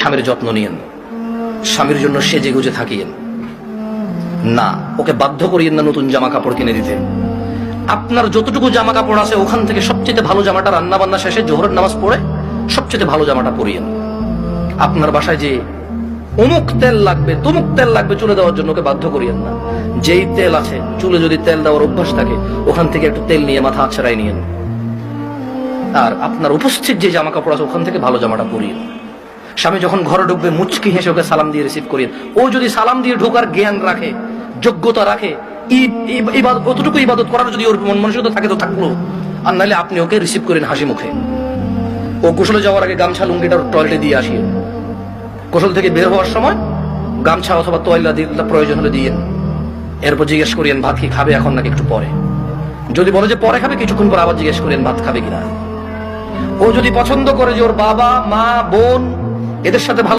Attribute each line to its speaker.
Speaker 1: স্বামীর যত্ন নিয়েন, স্বামীর জন্য সেজে গুজে থাকিয়েন না, ওকে বাধ্য করিয়েন না নতুন জামা কাপড় কিনে দিতে। আপনার যতটুকু জামা কাপড় আছে ওখান থেকে সবচেয়ে ভালো জামাটা রান্না বান্না শেষে জোহরের নামাজ পড়ে সবচেয়ে ভালো জামাটা পরিয়েন। আপনার বাসায় যে অমুক তেল লাগবে তমুক তেল লাগবে চুলে দেওয়ার জন্য ওকে বাধ্য করিয়েন না। যেই তেল আছে চুলে যদি তেল দেওয়ার অভ্যাস থাকে ওখান থেকে একটু তেল নিয়ে মাথা আছড়াই নিয়েন। আর আপনার উপস্থিত যে জামা কাপড় আছে ওখান থেকে ভালো জামাটা পরিয়েন। স্বামী যখন ঘরে ঢুকবে মুচকি হেসে ওকে সালাম দিয়ে রিসিভ করিয়েন। ও যদি সালাম দিয়ে ঢোকার জ্ঞান রাখে, যোগ্যতা রাখে, অতটুকু ইবাদত করার যদি ওর মন মানসিকতা থাকে তো থাকলো, আর নাহলে আপনি ওকে রিসিভ করেন হাসি মুখে। ও গোসলে যাওয়ার আগে গামছা লুঙ্গিটা টয়লেটে দিয়ে আসিয়ে, গোসল থেকে বের হওয়ার সময় গামছা অথবা তোয়াল্লা প্রয়োজন হলে দিয়েন। এরপর জিজ্ঞেস করিয়েন ভাত কি খাবে এখন নাকি একটু পরে। যদি বলে যে পরে খাবে কিছুক্ষণ পর আবার জিজ্ঞেস করিয়েন ভাত খাবে কিনা। ও যদি পছন্দ করে যে ওর বাবা মা বোন এদের সাথে ভালো